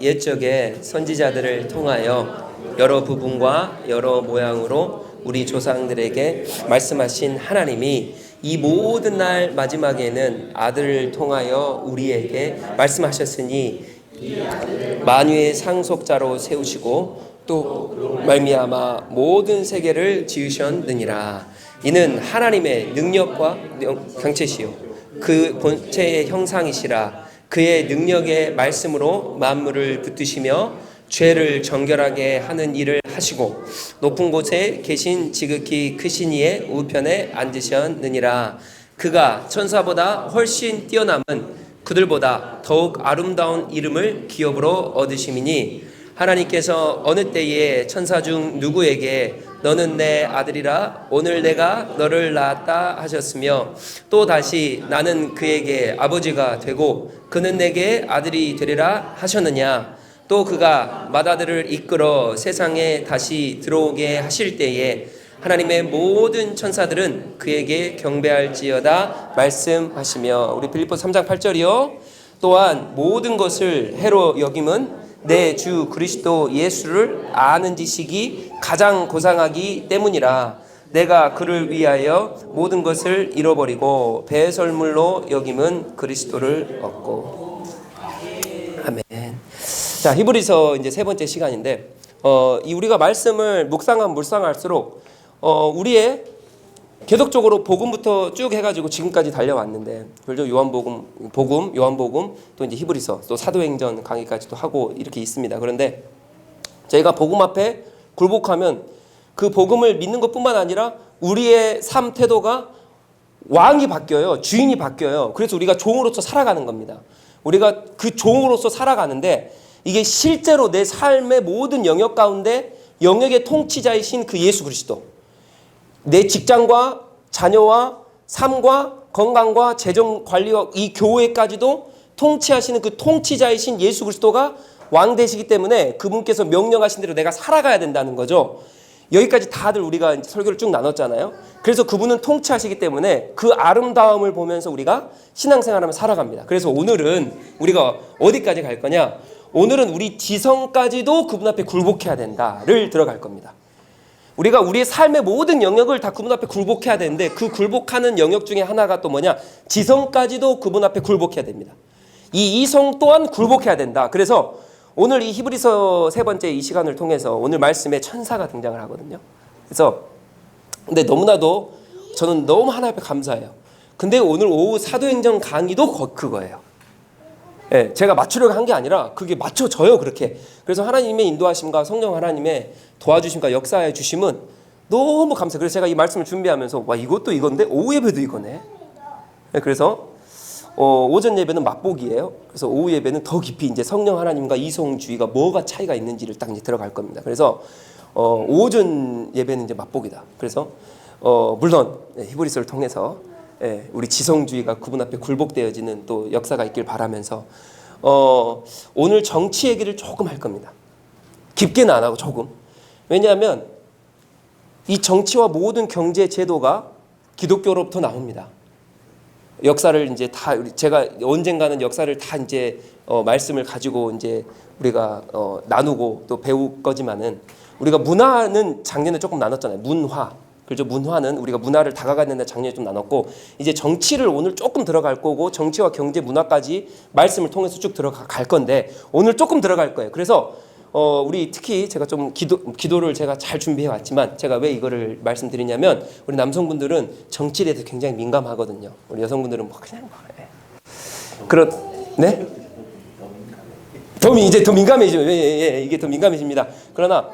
옛적에 선지자들을 통하여 여러 부분과 여러 모양으로 우리 조상들에게 말씀하신 하나님이 이 모든 날 마지막에는 아들을 통하여 우리에게 말씀하셨으니 만유의 상속자로 세우시고 또 말미암아 모든 세계를 지으셨느니라. 이는 하나님의 능력과 경체시요 그 본체의 형상이시라. 그의 능력의 말씀으로 만물을 붙드시며 죄를 정결하게 하는 일을 하시고 높은 곳에 계신 지극히 크신 이의 우편에 앉으셨느니라. 그가 천사보다 훨씬 뛰어남은 그들보다 더욱 아름다운 이름을 기업으로 얻으심이니 하나님께서 어느 때에 천사 중 누구에게 너는 내 아들이라 오늘 내가 너를 낳았다 하셨으며 또 다시 나는 그에게 아버지가 되고 그는 내게 아들이 되리라 하셨느냐. 또 그가 맏아들을 이끌어 세상에 다시 들어오게 하실 때에 하나님의 모든 천사들은 그에게 경배할지어다 말씀하시며. 우리 빌립보서 3장 8절이요. 또한 모든 것을 해로 여김은 내 주 그리스도 예수를 아는 지식이 가장 고상하기 때문이라. 내가 그를 위하여 모든 것을 잃어버리고 배설물로 여김은 그리스도를 얻고. 아멘. 자, 히브리서 이제 세 번째 시간인데 우리가 말씀을 묵상할수록 우리의 계속적으로 복음부터 쭉 해가지고 지금까지 달려왔는데, 그죠? 요한복음, 또 이제 히브리서, 또 사도행전 강의까지도 하고 이렇게 있습니다. 그런데 저희가 복음 앞에 굴복하면 그 복음을 믿는 것뿐만 아니라 우리의 삶 태도가 왕이 바뀌어요. 주인이 바뀌어요. 그래서 우리가 종으로서 살아가는 겁니다. 우리가 그 종으로서 살아가는데 이게 실제로 내 삶의 모든 영역 가운데 영역의 통치자이신 그 예수 그리스도, 내 직장과 자녀와 삶과 건강과 재정 관리와 이 교회까지도 통치하시는 그 통치자이신 예수 그리스도가 왕 되시기 때문에 그분께서 명령하신 대로 내가 살아가야 된다는 거죠. 여기까지 다들 우리가 이제 설교를 쭉 나눴잖아요. 그래서 그분은 통치하시기 때문에 그 아름다움을 보면서 우리가 신앙생활하며 살아갑니다. 그래서 오늘은 우리가 어디까지 갈 거냐? 오늘은 우리 지성까지도 그분 앞에 굴복해야 된다를 들어갈 겁니다. 우리가 우리의 삶의 모든 영역을 다 그분 앞에 굴복해야 되는데 그 굴복하는 영역 중에 하나가 또 뭐냐? 지성까지도 그분 앞에 굴복해야 됩니다. 이 이성 또한 굴복해야 된다. 그래서 오늘 이 히브리서 세 번째 이 시간을 통해서 오늘 말씀에 천사가 등장을 하거든요. 그래서 근데 너무나도 저는 너무 하나님 앞에 감사해요. 근데 오늘 오후 사도행전 강의도 그거예요. 예, 제가 맞추려고 한 게 아니라 그게 맞춰져요, 그렇게. 그래서 하나님의 인도하심과 성령 하나님의 도와주심과 역사해 주심은 너무 감사해요. 그래서 제가 이 말씀을 준비하면서 와, 이것도 이건데 오후 예배도 이거네. 예, 그래서 오전 예배는 맛보기예요. 그래서 오후 예배는 더 깊이 이제 성령 하나님과 이성주의가 뭐가 차이가 있는지를 딱 이제 들어갈 겁니다. 그래서 오전 예배는 이제 맛보기다. 그래서 물론 히브리서를 통해서 우리 지성주의가 그분 앞에 굴복되어지는 또 역사가 있길 바라면서 오늘 정치 얘기를 조금 할 겁니다. 깊게는 안 하고 조금. 왜냐하면 이 정치와 모든 경제 제도가 기독교로부터 나옵니다. 역사를 이제 다 제가 언젠가는 역사를 다 이제 말씀을 가지고 이제 우리가 나누고 또 배울 거지만은 우리가 문화는 작년에 조금 나눴잖아요. 문화. 그렇죠. 문화는 우리가 문화를 다가가는 작년에 좀 나눴고 이제 정치를 오늘 조금 들어갈 거고 정치와 경제 문화까지 말씀을 통해서 쭉 들어갈 건데 오늘 조금 들어갈 거예요. 그래서 우리 특히 제가 좀 기도를 제가 잘 준비해 왔지만 제가 왜 이거를 말씀드리냐면 우리 남성분들은 정치에 대해서 굉장히 민감하거든요. 우리 여성분들은 뭐 그냥 네? 더 민감해지죠. 예, 이게 더 민감해집니다. 그러나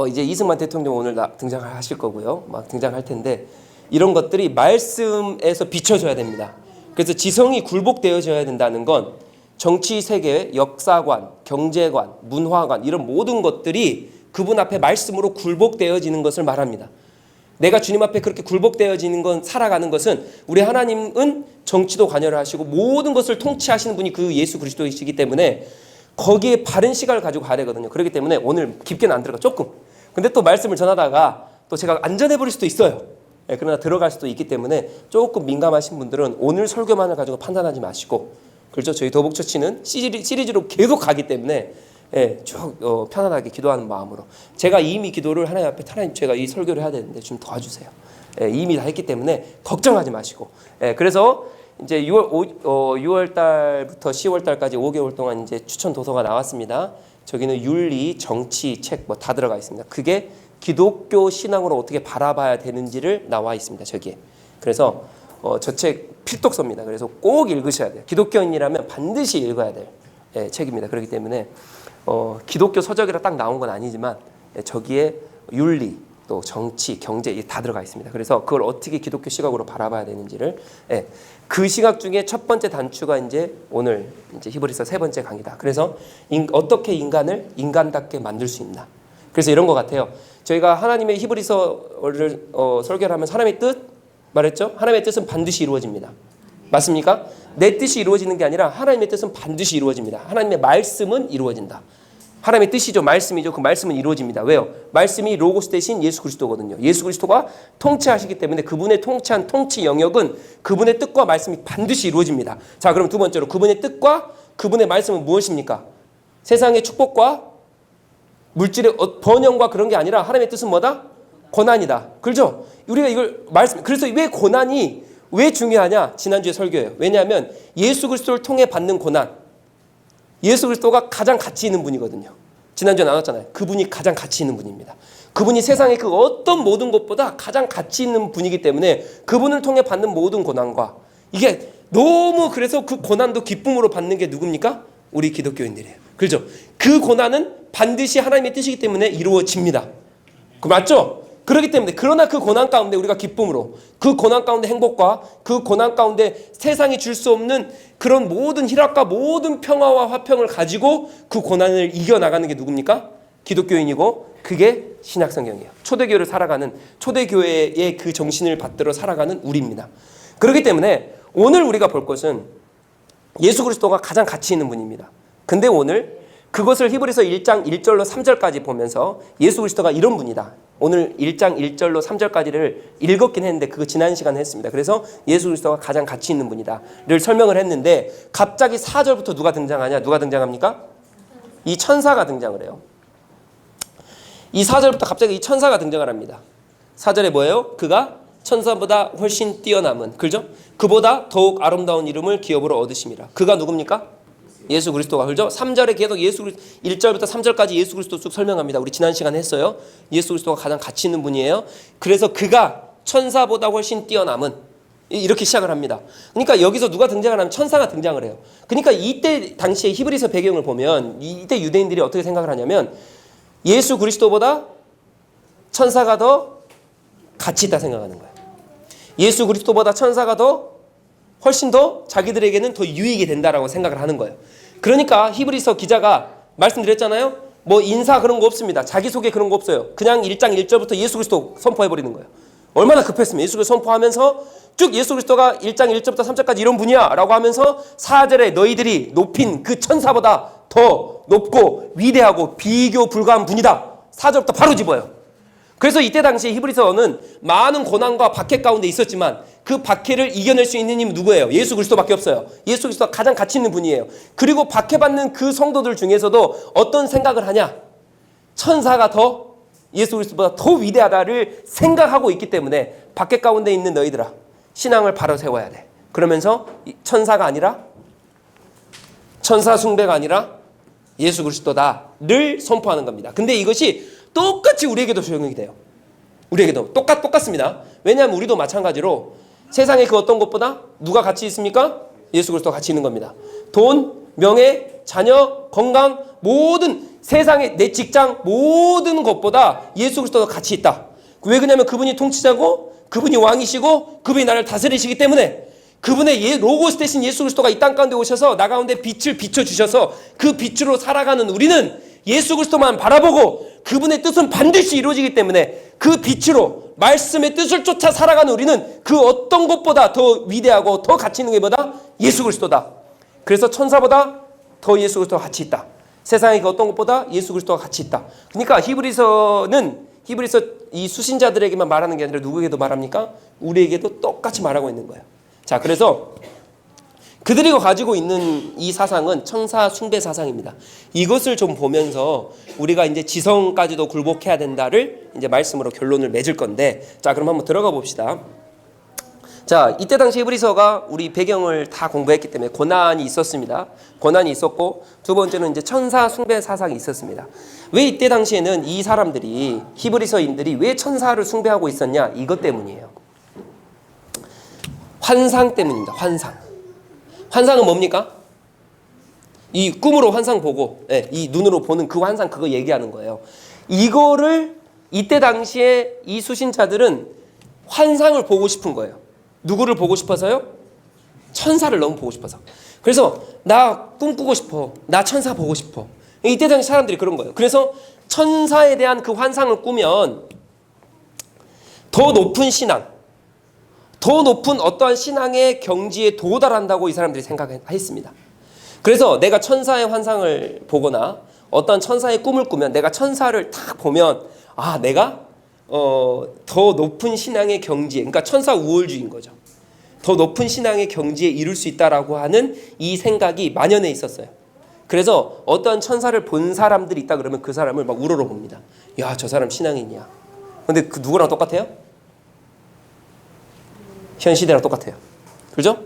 이제 이승만 대통령 오늘 등장하실 거고요. 막 등장할 텐데 이런 것들이 말씀에서 비춰져야 됩니다. 그래서 지성이 굴복되어져야 된다는 건 정치 세계, 역사관, 경제관, 문화관 이런 모든 것들이 그분 앞에 말씀으로 굴복되어지는 것을 말합니다. 내가 주님 앞에 그렇게 굴복되어지는 건 살아가는 것은 우리 하나님은 정치도 관여를 하시고 모든 것을 통치하시는 분이 그 예수 그리스도이시기 때문에 거기에 바른 시각을 가지고 가야 되거든요. 그렇기 때문에 오늘 깊게는 안 들어가 조금. 근데 또 말씀을 전하다가 또 제가 안전해버릴 수도 있어요. 그러나 들어갈 수도 있기 때문에 조금 민감하신 분들은 오늘 설교만을 가지고 판단하지 마시고 그렇죠? 저희 더복처치는 시리즈로 계속 가기 때문에 예, 쭉 편안하게 기도하는 마음으로 제가 이미 기도를 하나님 앞에 하나님 제가 이 설교를 해야 되는데 좀 도와주세요. 예, 이미 다 했기 때문에 걱정하지 마시고 예, 그래서 이제 6월 달부터 10월 달까지 5개월 동안 이제 추천 도서가 나왔습니다. 저기는 윤리, 정치, 책 뭐 다 들어가 있습니다. 그게 기독교 신앙으로 어떻게 바라봐야 되는지를 나와 있습니다. 저기에. 그래서 저 책 필독서입니다. 그래서 꼭 읽으셔야 돼요. 기독교인이라면 반드시 읽어야 될 예, 책입니다. 그렇기 때문에 기독교 서적이라 딱 나온 건 아니지만 예, 저기에 윤리, 또 정치, 경제 다 들어가 있습니다. 그래서 그걸 어떻게 기독교 시각으로 바라봐야 되는지를 예, 그 시각 중에 첫 번째 단추가 이제 오늘 이제 히브리서 세 번째 강의다. 그래서 어떻게 인간을 인간답게 만들 수 있나. 그래서 이런 것 같아요. 저희가 하나님의 히브리서를 설교를 하면서 하나님의 뜻 말했죠. 하나님의 뜻은 반드시 이루어집니다. 맞습니까? 내 뜻이 이루어지는 게 아니라 하나님의 뜻은 반드시 이루어집니다. 하나님의 말씀은 이루어진다. 하나님의 뜻이죠. 말씀이죠. 그 말씀은 이루어집니다. 왜요? 말씀이 로고스 대신 예수 그리스도거든요. 예수 그리스도가 통치하시기 때문에 그분의 통치한 통치 영역은 그분의 뜻과 말씀이 반드시 이루어집니다. 자, 그럼 두 번째로 그분의 뜻과 그분의 말씀은 무엇입니까? 세상의 축복과 물질의 번영과 그런 게 아니라 하나님의 뜻은 뭐다? 고난이다. 그렇죠? 우리가 이걸 그래서 왜 고난이 왜 중요하냐? 지난주에 설교예요. 왜냐하면 예수 그리스도를 통해 받는 고난, 예수 그리스도가 가장 가치 있는 분이거든요. 지난주에 나눴잖아요. 그분이 가장 가치 있는 분입니다. 그분이 세상의 그 어떤 모든 것보다 가장 가치 있는 분이기 때문에 그분을 통해 받는 모든 고난과 이게 너무 그래서 그 고난도 기쁨으로 받는 게 누굽니까? 우리 기독교인들이에요. 그렇죠? 그 고난은 반드시 하나님의 뜻이기 때문에 이루어집니다. 그 맞죠? 그렇기 때문에 그러나 그 고난 가운데 우리가 기쁨으로 그 고난 가운데 행복과 그 고난 가운데 세상이 줄 수 없는 그런 모든 희락과 모든 평화와 화평을 가지고 그 고난을 이겨나가는 게 누굽니까? 기독교인이고 그게 신약성경이에요. 초대교회를 살아가는 초대교회의 그 정신을 받들어 살아가는 우리입니다. 그렇기 때문에 오늘 우리가 볼 것은 예수 그리스도가 가장 가치 있는 분입니다. 근데 오늘 그것을 히브리서 1장 1절로 3절까지 보면서 예수 그리스도가 이런 분이다. 오늘 1장 1절로 3절까지를 읽었긴 했는데 그거 지난 시간에 했습니다. 그래서 예수 그리스도가 가장 가치 있는 분이다를 설명을 했는데 갑자기 4절부터 누가 등장하냐? 누가 등장합니까? 이 천사가 등장을 해요. 이 4절부터 갑자기 이 천사가 등장을 합니다. 4절에 뭐예요? 그가 천사보다 훨씬 뛰어남은, 그죠? 그보다 더욱 아름다운 이름을 기업으로 얻으심이라. 그가 누굽니까? 예수 그리스도가. 그죠? 3절에 계속 1절부터 3절까지 예수 그리스도 쭉 설명합니다. 우리 지난 시간에 했어요. 예수 그리스도가 가장 가치 있는 분이에요. 그래서 그가 천사보다 훨씬 뛰어남은, 이렇게 시작을 합니다. 그러니까 여기서 누가 등장을 하면 천사가 등장을 해요. 그러니까 이때 당시에 히브리서 배경을 보면 이때 유대인들이 어떻게 생각을 하냐면 예수 그리스도보다 천사가 더 가치 있다 생각하는 거예요. 예수 그리스도보다 천사가 훨씬 더 자기들에게는 더 유익이 된다라고 생각을 하는 거예요. 그러니까 히브리서 기자가 말씀드렸잖아요. 뭐 인사 그런 거 없습니다. 자기소개 그런 거 없어요. 그냥 1장 1절부터 예수 그리스도 선포해버리는 거예요. 얼마나 급했으면 예수 그리스도 선포하면서 쭉 예수 그리스도가 1장 1절부터 3절까지 이런 분이야 라고 하면서 4절에 너희들이 높인 그 천사보다 더 높고 위대하고 비교 불가한 분이다. 4절부터 바로 집어요. 그래서 이때 당시 히브리서는 많은 고난과 박해 가운데 있었지만 그 박해를 이겨낼 수 있는 힘은 누구예요? 예수 그리스도밖에 없어요. 예수 그리스도가 가장 가치 있는 분이에요. 그리고 박해받는 그 성도들 중에서도 어떤 생각을 하냐? 천사가 더 예수 그리스도보다 더 위대하다를 생각하고 있기 때문에 박해 가운데 있는 너희들아 신앙을 바로 세워야 돼. 그러면서 천사가 아니라 천사 숭배가 아니라 예수 그리스도다를 선포하는 겁니다. 근데 이것이 똑같이 우리에게도 적용이 돼요. 우리에게도 똑같습니다. 왜냐하면 우리도 마찬가지로 세상의 그 어떤 것보다 누가 가치 있습니까? 예수 그리스도가 가치 있는 겁니다. 돈, 명예, 자녀, 건강, 모든 세상의 내 직장 모든 것보다 예수 그리스도가 가치 있다. 왜 그러냐면 그분이 통치자고 그분이 왕이시고 그분이 나를 다스리시기 때문에 그분의 로고스 대신 예수 그리스도가 이 땅 가운데 오셔서 나 가운데 빛을 비춰주셔서 그 빛으로 살아가는 우리는 예수 그리스도만 바라보고 그분의 뜻은 반드시 이루어지기 때문에 그 빛으로 말씀의 뜻을 쫓아 살아가는 우리는 그 어떤 것보다 더 위대하고 더 가치 있는 게 뭐다? 예수 그리스도다. 그래서 천사보다 더 예수 그리스도가 가치 있다. 세상의 그 어떤 것보다 예수 그리스도가 가치 있다. 그러니까 히브리서 이 수신자들에게만 말하는 게 아니라 누구에게도 말합니까? 우리에게도 똑같이 말하고 있는 거예요. 자, 그래서 그들이 가지고 있는 이 사상은 천사 숭배 사상입니다. 이것을 좀 보면서 우리가 이제 지성까지도 굴복해야 된다를 이제 말씀으로 결론을 맺을 건데, 자, 그럼 한번 들어가 봅시다. 자, 이때 당시 히브리서가 우리 배경을 다 공부했기 때문에 고난이 있었습니다. 고난이 있었고, 두 번째는 이제 천사 숭배 사상이 있었습니다. 왜 이때 당시에는 이 사람들이, 히브리서인들이 왜 천사를 숭배하고 있었냐? 이것 때문이에요. 환상 때문입니다. 환상. 환상은 뭡니까? 이 꿈으로 환상 보고, 이 눈으로 보는 그 환상, 그거 얘기하는 거예요. 이거를 이때 당시에 이 수신자들은 환상을 보고 싶은 거예요. 누구를 보고 싶어서요? 천사를 너무 보고 싶어서. 그래서 나 꿈꾸고 싶어. 나 천사 보고 싶어. 이때 당시 사람들이 그런 거예요. 그래서 천사에 대한 그 환상을 꾸면 더 높은 신앙, 더 높은 어떠한 신앙의 경지에 도달한다고 이 사람들이 생각했습니다. 그래서 내가 천사의 환상을 보거나 어떤 천사의 꿈을 꾸면, 내가 천사를 딱 보면, 아, 내가 더 높은 신앙의 경지에, 그러니까 천사 우월주의인 거죠. 더 높은 신앙의 경지에 이룰 수 있다라고 하는 이 생각이 만연해 있었어요. 그래서 어떤 천사를 본 사람들이 있다 그러면 그 사람을 막 우러러봅니다. 야, 저 사람 신앙인이야. 근데 그 누구랑 똑같아요? 현 시대랑 똑같아요. 그죠?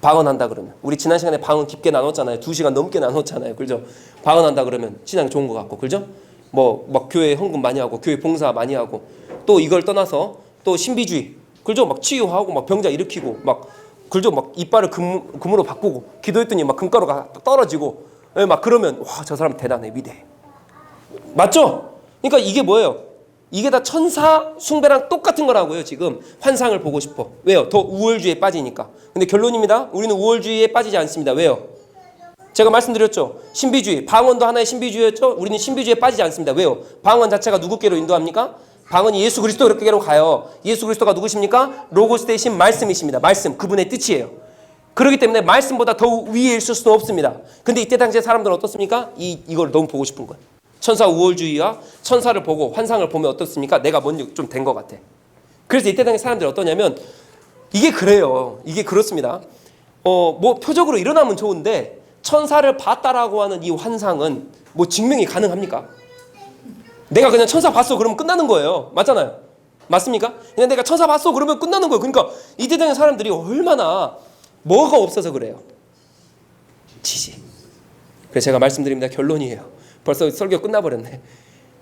방언한다 그러면, 우리 지난 시간에 방언 깊게 나눴잖아요. 2시간 넘게 나눴잖아요. 그죠? 방언한다 그러면 신앙이 좋은 것 같고, 그죠? 뭐 막 교회 헌금 많이 하고 교회 봉사 많이 하고, 또 이걸 떠나서 또 신비주의, 그죠? 막 치유하고 막 병자 일으키고 막, 그죠? 막 이빨을 금으로 바꾸고 기도했더니 막 금가루가 떨어지고, 막 그러면 와, 저 사람 대단해, 위대해. 맞죠? 그러니까 이게 뭐예요? 이게 다 천사 숭배랑 똑같은 거라고요. 지금 환상을 보고 싶어. 왜요? 더 우월주의에 빠지니까. 근데 결론입니다. 우리는 우월주의에 빠지지 않습니다. 왜요? 제가 말씀드렸죠. 신비주의, 방언도 하나의 신비주의였죠. 우리는 신비주의에 빠지지 않습니다. 왜요? 방언 자체가 누구께로 인도합니까? 방언이 예수 그리스도께로 가요. 예수 그리스도가 누구십니까? 로고스 대신 말씀이십니다. 말씀, 그분의 뜻이에요. 그렇기 때문에 말씀보다 더 위에 있을 수는 없습니다. 근데 이때 당시에 사람들은 어떻습니까? 이걸 너무 보고 싶은 거예요. 천사 우월주의와 천사를 보고 환상을 보면 어떻습니까? 내가 먼저 좀 된 것 같아. 그래서 이때 당시 사람들이 어떠냐면, 이게 그래요. 이게 그렇습니다. 뭐 표적으로 일어나면 좋은데, 천사를 봤다라고 하는 이 환상은 뭐 증명이 가능합니까? 내가 그냥 천사 봤어 그러면 끝나는 거예요. 맞잖아요. 맞습니까? 그냥 내가 천사 봤어 그러면 끝나는 거예요. 그러니까 이때 당시 사람들이 얼마나 뭐가 없어서 그래요. 지식. 그래서 제가 말씀드립니다. 결론이에요. 벌써 설교 끝나버렸네.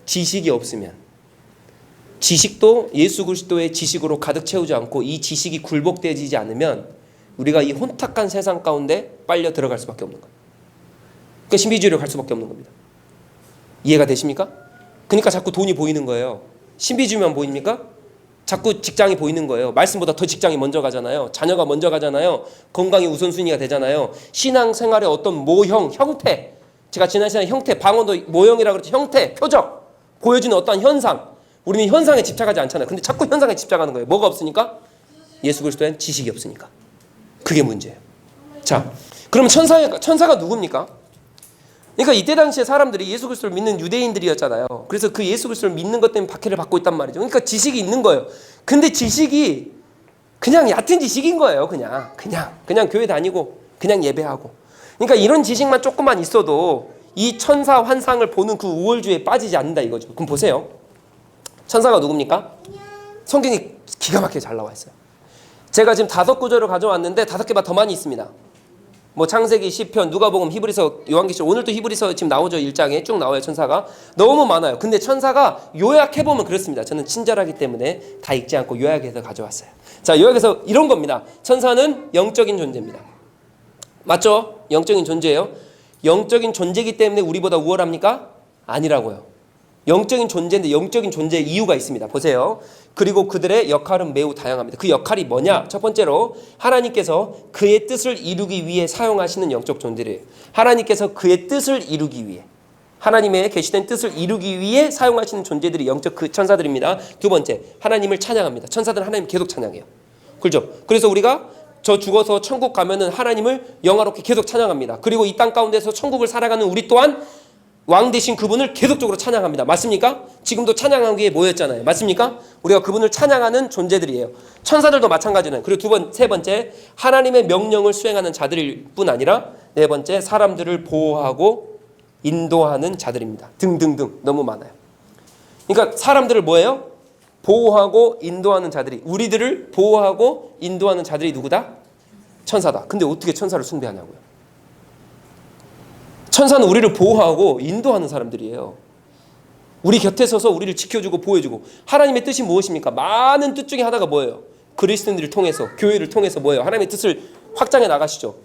지식이 없으면, 지식도 예수 그리스도의 지식으로 가득 채우지 않고 이 지식이 굴복되지 않으면 우리가 이 혼탁한 세상 가운데 빨려 들어갈 수밖에 없는 거예요. 그러니까 신비주의로 갈 수밖에 없는 겁니다. 이해가 되십니까? 그러니까 자꾸 돈이 보이는 거예요. 신비주의만 보입니까? 자꾸 직장이 보이는 거예요. 말씀보다 더 직장이 먼저 가잖아요. 자녀가 먼저 가잖아요. 건강이 우선순위가 되잖아요. 신앙생활의 어떤 모형, 형태, 제가 지난 시간에 형태, 방언도 모형이라고 그랬죠. 형태, 표적, 보여지는 어떠한 현상. 우리는 현상에 집착하지 않잖아요. 근데 자꾸 현상에 집착하는 거예요. 뭐가 없으니까? 예수 그리스도엔 지식이 없으니까. 그게 문제예요. 자, 그럼 천사가 누굽니까? 그러니까 이때 당시에 사람들이 예수 그리스도를 믿는 유대인들이었잖아요. 그래서 그 예수 그리스도를 믿는 것 때문에 박해를 받고 있단 말이죠. 그러니까 지식이 있는 거예요. 근데 지식이 그냥 얕은 지식인 거예요. 그냥 교회 다니고 그냥 예배하고. 그러니까 이런 지식만 조금만 있어도 이 천사 환상을 보는 그 우월주의에 빠지지 않는다 이거죠. 그럼 보세요. 천사가 누굽니까? 성경이 기가 막히게 잘 나와 있어요. 제가 지금 5구절을 가져왔는데 5개보다 더 많이 있습니다. 뭐 창세기, 시편, 누가복음, 히브리서, 요한계시록, 오늘도 히브리서 지금 나오죠. 1장에 쭉 나와요. 천사가 너무 많아요. 근데 천사가 요약해보면 그렇습니다. 저는 친절하기 때문에 다 읽지 않고 요약해서 가져왔어요. 자, 요약해서 이런 겁니다. 천사는 영적인 존재입니다. 맞죠? 영적인 존재예요. 영적인 존재이기 때문에 우리보다 우월합니까? 아니라고요. 영적인 존재인데 영적인 존재의 이유가 있습니다. 보세요. 그리고 그들의 역할은 매우 다양합니다. 그 역할이 뭐냐? 첫 번째로 하나님께서 그의 뜻을 이루기 위해 사용하시는 영적 존재래요. 하나님께서 그의 뜻을 이루기 위해, 하나님의 계시된 뜻을 이루기 위해 사용하시는 존재들이 영적 그 천사들입니다. 두 번째, 하나님을 찬양합니다. 천사들은 하나님 계속 찬양해요. 그렇죠? 그래서 우리가 저 죽어서 천국 가면은 하나님을 영화롭게 계속 찬양합니다. 그리고 이 땅 가운데서 천국을 살아가는 우리 또한 왕 되신 그분을 계속적으로 찬양합니다. 맞습니까? 지금도 찬양한 게 뭐였잖아요. 맞습니까? 우리가 그분을 찬양하는 존재들이에요. 천사들도 마찬가지는. 그리고 세 번째, 하나님의 명령을 수행하는 자들일 뿐 아니라 네 번째, 사람들을 보호하고 인도하는 자들입니다. 등등등 너무 많아요. 그러니까 사람들을 뭐예요? 보호하고 인도하는 자들이, 우리들을 보호하고 인도하는 자들이 누구다? 천사다. 근데 어떻게 천사를 숭배하냐고요. 천사는 우리를 보호하고 인도하는 사람들이에요. 우리 곁에 서서 우리를 지켜주고 보호해주고. 하나님의 뜻이 무엇입니까? 많은 뜻 중에 하나가 뭐예요? 그리스도인들을 통해서, 교회를 통해서 뭐예요? 하나님의 뜻을 확장해 나가시죠.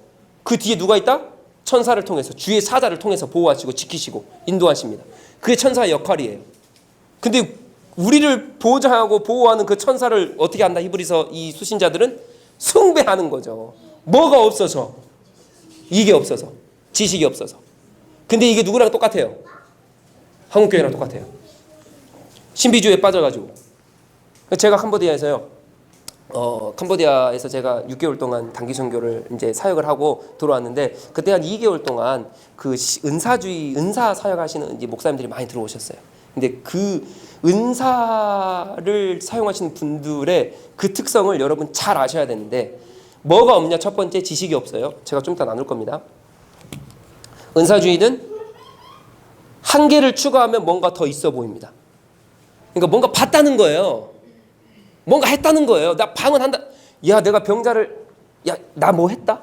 그 뒤에 누가 있다? 천사를 통해서, 주의 사자를 통해서 보호하시고 지키시고 인도하십니다. 그게 천사의 역할이에요. 근데 우리를 보호하고 보호하는 그 천사를 어떻게 한다? 히브리서 이 수신자들은 숭배하는 거죠. 뭐가 없어서? 이게 없어서, 지식이 없어서. 근데 이게 누구랑 똑같아요? 한국교회랑 똑같아요. 신비주의에 빠져가지고. 제가 캄보디아에서요. 캄보디아에서 제가 6개월 동안 단기 선교를 이제 사역을 하고 들어왔는데, 그때 한 2개월 동안 그 은사 사역하시는 이제 목사님들이 많이 들어오셨어요. 근데 그 은사를 사용하시는 분들의 그 특성을 여러분 잘 아셔야 되는데, 뭐가 없냐? 첫 번째, 지식이 없어요. 제가 좀 이따 나눌 겁니다. 은사주의는 한계를 추가하면 뭔가 더 있어 보입니다. 그러니까 뭔가 봤다는 거예요. 뭔가 했다는 거예요. 나 방언한다. 야, 내가 병자를, 야, 나 뭐 했다?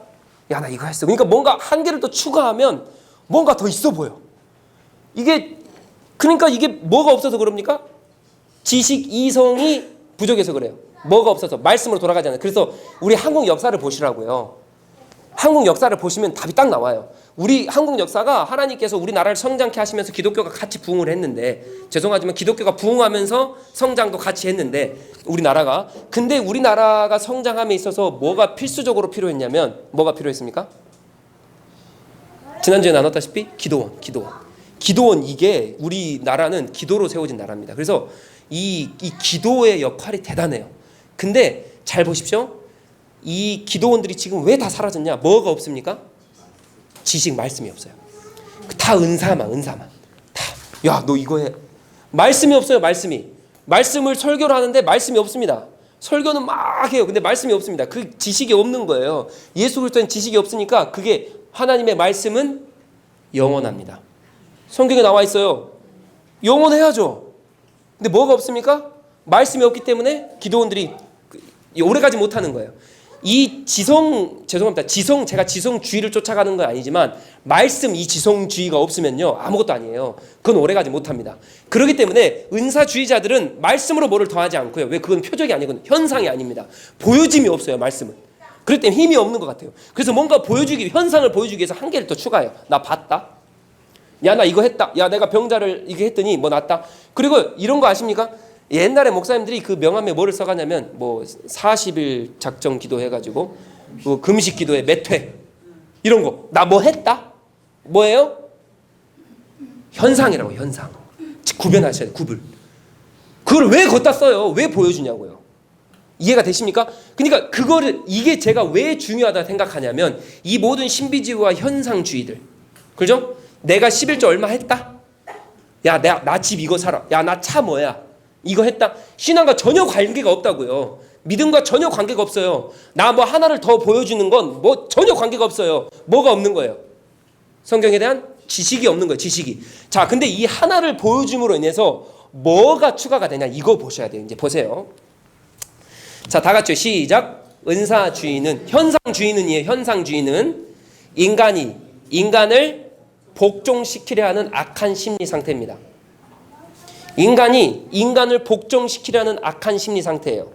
야, 나 이거 했어. 그러니까 뭔가 한계를 더 추가하면 뭔가 더 있어 보여. 그러니까 이게 뭐가 없어서 그럽니까? 지식 이성이 부족해서 그래요. 뭐가 없어서. 말씀으로 돌아가잖아요. 그래서 우리 한국 역사를 보시라고요. 한국 역사를 보시면 답이 딱 나와요. 우리 한국 역사가 하나님께서 우리나라를 성장케 하시면서 기독교가 같이 부흥을 했는데, 죄송하지만 기독교가 부흥하면서 성장도 같이 했는데 우리나라가, 근데 우리나라가 성장함에 있어서 뭐가 필수적으로 필요했냐면, 뭐가 필요했습니까? 지난주에 나눴다시피 기도원. 이게 우리나라는 기도로 세워진 나라입니다. 그래서 이 기도의 역할이 대단해요. 근데 잘 보십시오. 이 기도원들이 지금 왜 다 사라졌냐? 뭐가 없습니까? 지식, 말씀이 없어요. 다 은사만 다. 야, 너 이거 해. 말씀이 없어요. 말씀을 설교를 하는데 말씀이 없습니다. 설교는 막 해요. 근데 말씀이 없습니다. 그 지식이 없는 거예요. 예수 그리스도는 지식이 없으니까, 그게 하나님의 말씀은 영원합니다. 성경에 나와 있어요. 영원해야죠. 근데 뭐가 없습니까? 말씀이 없기 때문에 기도원들이 오래가지 못하는 거예요. 제가 지성주의를 쫓아가는 건 아니지만, 말씀, 이 지성주의가 없으면요 아무것도 아니에요. 그건 오래가지 못합니다. 그렇기 때문에 은사주의자들은 말씀으로 뭐를 더하지 않고요. 왜? 그건 표적이 아니거든요. 현상이 아닙니다. 보여짐이 없어요. 말씀은. 그렇기 때문에 힘이 없는 것 같아요. 그래서 뭔가 현상을 보여주기 위해서 한계를 또 추가해요. 나 봤다. 야, 나 이거 했다. 야, 내가 병자를 이게 했더니 뭐 낫다. 그리고 이런 거 아십니까? 옛날에 목사님들이 그 명함에 뭐를 써가냐면, 뭐 40일 작정 기도해가지고 뭐 금식 기도에 몇 회, 이런 거. 나 뭐 했다? 뭐예요? 현상이라고. 현상. 구별하셔야 돼요. 구분. 그걸 왜 걷다 써요? 왜 보여주냐고요. 이해가 되십니까? 그러니까 이게 제가 왜 중요하다 생각하냐면, 이 모든 신비주의와 현상주의들, 그죠? 내가 11조 얼마 했다? 야, 나 집 이거 사라. 야, 나 차 뭐야? 이거 했다. 신앙과 전혀 관계가 없다고요. 믿음과 전혀 관계가 없어요. 나 뭐 하나를 더 보여주는 건 뭐 전혀 관계가 없어요. 뭐가 없는 거예요? 성경에 대한 지식이 없는 거예요. 지식이. 자, 근데 이 하나를 보여줌으로 인해서 뭐가 추가가 되냐, 이거 보셔야 돼요. 이제 보세요. 자, 다 같이요. 시작. 현상주의는 인간을 복종시키려 하는 악한 심리 상태입니다. 인간을 복종시키려는 악한 심리 상태예요.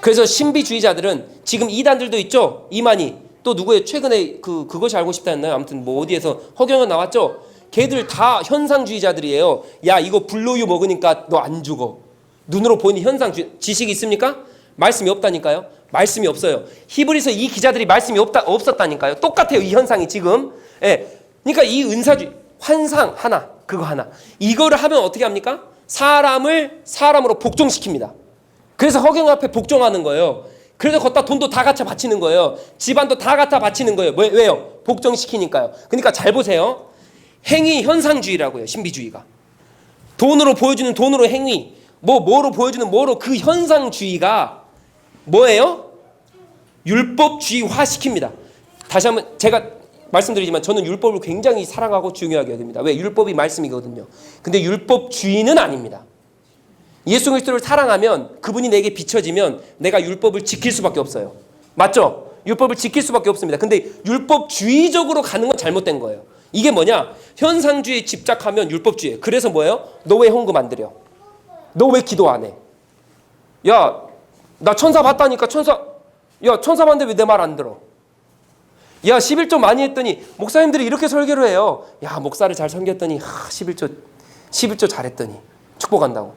그래서 신비주의자들은, 지금 이단들도 있죠. 이만희, 또 누구예요? 최근에 그것이 알고 싶다 했나요? 아무튼 뭐 어디에서 허경영 나왔죠. 걔들 다 현상주의자들이에요. 야, 이거 불로유 먹으니까 너 안 죽어. 눈으로 보니 현상주의. 지식이 있습니까? 말씀이 없다니까요. 말씀이 없어요. 히브리서 이 기자들이 말씀이 없었다니까요. 똑같아요. 이 현상이 지금. 예. 그러니까 이 은사주의, 환상 하나, 그거 하나. 이거를 하면 어떻게 합니까? 사람을 사람으로 복종시킵니다. 그래서 허경 앞에 복종하는 거예요. 그래서 걷다 돈도 다 갖다 바치는 거예요. 집안도 다 갖다 바치는 거예요. 왜요? 복종시키니까요. 그러니까 잘 보세요. 행위 현상주의라고요. 신비주의가. 돈으로 보여주는 돈으로 행위, 뭐로 보여주는 뭐로 그 현상주의가 뭐예요? 율법주의화 시킵니다. 다시 한번 제가 말씀드리지만 저는 율법을 굉장히 사랑하고 중요하게 여깁니다. 왜? 율법이 말씀이거든요. 근데 율법주의는 아닙니다. 예수 그리스도를 사랑하면 그분이 내게 비춰지면 내가 율법을 지킬 수밖에 없어요. 맞죠? 율법을 지킬 수밖에 없습니다. 근데 율법주의적으로 가는 건 잘못된 거예요. 이게 뭐냐? 현상주의에 집착하면 율법주의예요. 그래서 뭐예요? 너 왜 헌금 안 드려? 너 왜 기도 안 해? 야, 나 천사 봤다니까 천사 봤는데 왜 내 말 안 들어? 야, 11조 많이 했더니 목사님들이 이렇게 설교를 해요. 야, 목사를 잘 섬겼더니 11조 잘했더니 축복한다고.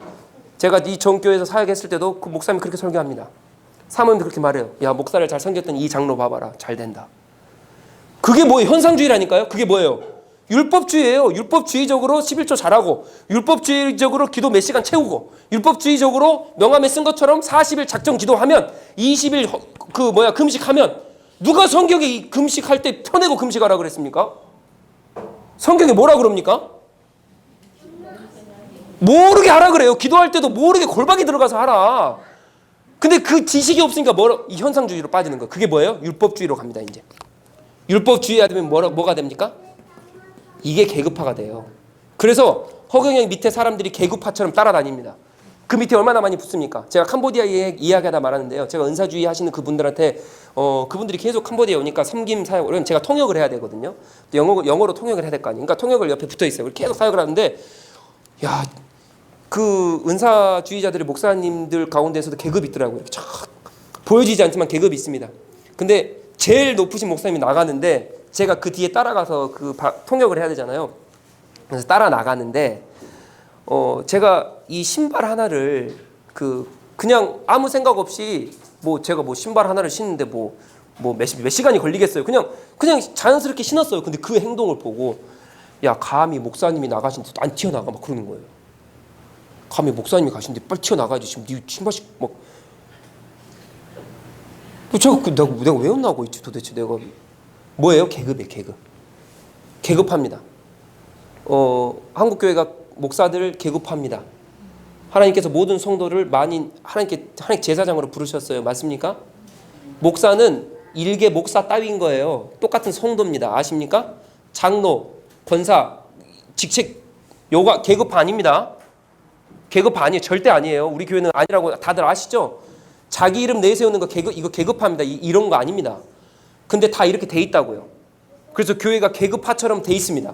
제가 이 전교회에서 사역했을 때도 그 목사님이 그렇게 설교합니다. 사모님도 그렇게 말해요. 야, 목사를 잘 섬겼더니 이 장로 봐봐라. 잘 된다. 그게 뭐예요? 현상주의라니까요. 그게 뭐예요? 율법주의예요. 율법주의적으로 11조 잘하고, 율법주의적으로 기도 몇 시간 채우고, 율법주의적으로 명함에 쓴 것처럼 40일 작정 기도하면, 20일 금식하면, 누가 성경에 금식할 때 펴내고 금식하라 그랬습니까? 성경에 뭐라 그럽니까? 모르게 하라 그래요. 기도할 때도 모르게 골방에 들어가서 하라. 근데 그 지식이 없으니까 이 현상주의로 빠지는 거예요. 그게 뭐예요? 율법주의로 갑니다. 이제 율법주의가 되면 뭐가 됩니까? 이게 계급화가 돼요. 그래서 허경영 밑에 사람들이 계급화처럼 따라다닙니다. 그 밑에 얼마나 많이 붙습니까? 제가 캄보디아 이야기하다 말았는데요. 제가 은사주의 하시는 그분들한테 그분들이 계속 캄보디아에 오니까 섬김 사역, 이런 제가 통역을 해야 되거든요. 영어로 통역을 해야 될 거 아니에요. 그러니까 통역을 옆에 붙어 있어요. 계속 사역을 하는데, 야, 그 은사주의자들의 목사님들 가운데서도 계급이 있더라고요. 쫙 보여지지 않지만 계급이 있습니다. 근데 제일 높으신 목사님이 나가는데 제가 그 뒤에 따라가서 통역을 해야 되잖아요. 그래서 따라 나가는데 제가 이 신발 하나를 그냥 아무 생각 없이 제가 신발 하나를 신는데 몇 시간이 걸리겠어요. 그냥 자연스럽게 신었어요. 근데 그 행동을 보고, 야, 감히 목사님이 나가신데 안 튀어나가 막 그러는 거예요. 감히 목사님이 가신데 빨리 튀어나가야지. 지금 네 신발씩 막. 내가 왜 혼나고 있지 도대체. 내가 뭐예요? 계급이에요. 계급합니다. 한국교회가 목사들을 계급합니다. 하나님께서 모든 성도를 하나님 제사장으로 부르셨어요. 맞습니까? 목사는 일개 목사 따위인 거예요. 똑같은 성도입니다. 아십니까? 장로, 권사, 직책, 요가 계급화 아닙니다. 계급화 아니에요. 절대 아니에요. 우리 교회는 아니라고 다들 아시죠? 자기 이름 내세우는 거 이거 계급화입니다. 이런 거 아닙니다. 근데 다 이렇게 돼 있다고요. 그래서 교회가 계급화처럼 돼 있습니다.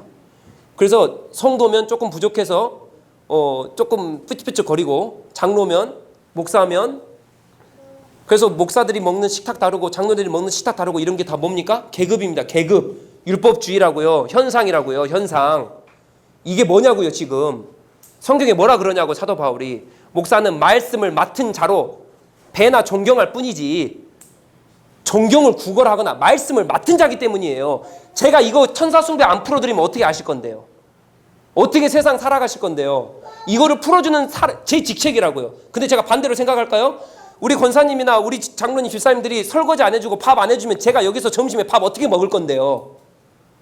그래서 성도면 조금 부족해서 조금 삐쩍삐쩍거리고, 장로면, 목사면, 그래서 목사들이 먹는 식탁 다르고 장로들이 먹는 식탁 다르고, 이런 게 다 뭡니까? 계급입니다. 계급. 율법주의라고요. 현상이라고요. 현상. 이게 뭐냐고요. 지금 성경에 뭐라 그러냐고. 사도 바울이 목사는 말씀을 맡은 자로 배나 존경할 뿐이지 존경을 구걸하거나 말씀을 맡은 자기 때문이에요. 제가 이거 천사 숭배 안 풀어드리면 어떻게 아실 건데요? 어떻게 세상 살아가실 건데요? 이거를 풀어주는 제 직책이라고요. 근데 제가 반대로 생각할까요? 우리 권사님이나 우리 장로님 집사님들이 설거지 안 해주고 밥 안 해주면 제가 여기서 점심에 밥 어떻게 먹을 건데요?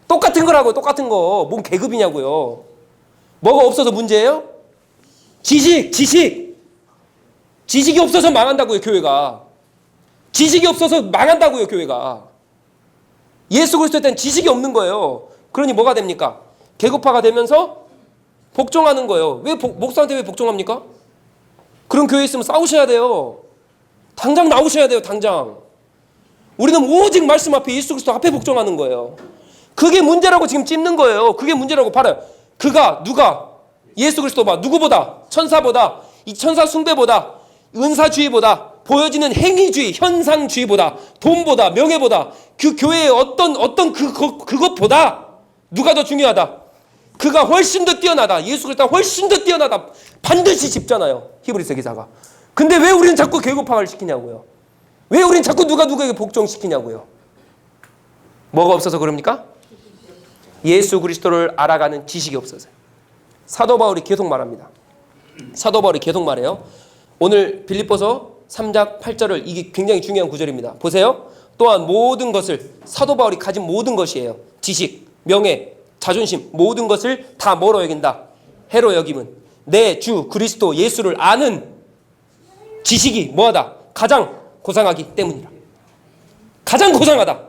똑같은 거라고요. 똑같은 거. 뭔 계급이냐고요. 뭐가 없어서 문제예요? 지식이 없어서 망한다고요. 교회가. 지식이 없어서 망한다고요. 교회가. 예수 그리스도 때는 지식이 없는 거예요. 그러니 뭐가 됩니까? 계급화가 되면서 복종하는 거예요. 왜 목사한테 왜 복종합니까? 그런 교회에 있으면 싸우셔야 돼요. 당장 나오셔야 돼요. 당장. 우리는 오직 말씀 앞에, 예수 그리스도 앞에 복종하는 거예요. 그게 문제라고 지금 찝는 거예요. 그게 문제라고. 봐요. 누가 예수 그리스도보다, 누구보다, 천사보다, 이 천사 숭배보다, 은사주의보다, 보여지는 행위주의, 현상주의보다, 돈보다, 명예보다, 그 교회의 어떤 그것보다 누가 더 중요하다? 그가 훨씬 더 뛰어나다. 예수 그리스도가 훨씬 더 뛰어나다. 반드시 짚잖아요. 히브리서 기사가. 근데 왜 우리는 자꾸 계급화를 시키냐고요. 왜 우리는 자꾸 누구에게 복종시키냐고요. 뭐가 없어서 그럽니까? 예수 그리스도를 알아가는 지식이 없어서요. 사도 바울이 계속 말합니다. 사도 바울이 계속 말해요. 오늘 빌립보서 3장 8절을, 이게 굉장히 중요한 구절입니다. 보세요. 또한 모든 것을, 사도 바울이 가진 모든 것이에요. 지식, 명예, 자존심, 모든 것을 다 뭐로 여긴다? 해로 여김은 내 주 그리스도 예수를 아는 지식이 뭐하다? 가장 고상하기 때문이라. 가장 고상하다.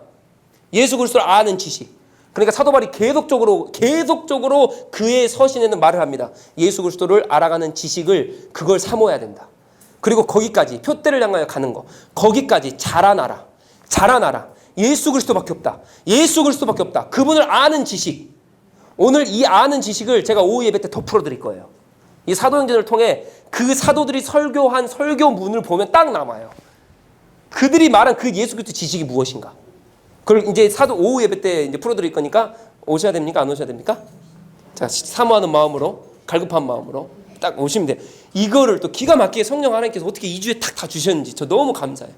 예수 그리스도를 아는 지식. 그러니까 사도 바울이 계속적으로 그의 서신에는 말을 합니다. 예수 그리스도를 알아가는 지식을 그걸 사모해야 된다. 그리고 거기까지 표대를 향하여 가는 거. 거기까지 자라나라. 예수 그리스도밖에 없다. 예수 그리스도밖에 없다. 그분을 아는 지식. 오늘 이 아는 지식을 제가 오후 예배 때 더 풀어드릴 거예요. 이 사도행전을 통해 그 사도들이 설교한 설교문을 보면 딱 남아요. 그들이 말한 그 예수 그리스도 지식이 무엇인가? 그걸 이제 사도 오후 예배 때 이제 풀어드릴 거니까 오셔야 됩니까? 안 오셔야 됩니까? 자, 사모하는 마음으로, 갈급한 마음으로 딱 오시면 돼요. 이거를 또 기가 막히게 성령 하나님께서 어떻게 2주에 탁 다 주셨는지 저 너무 감사해요.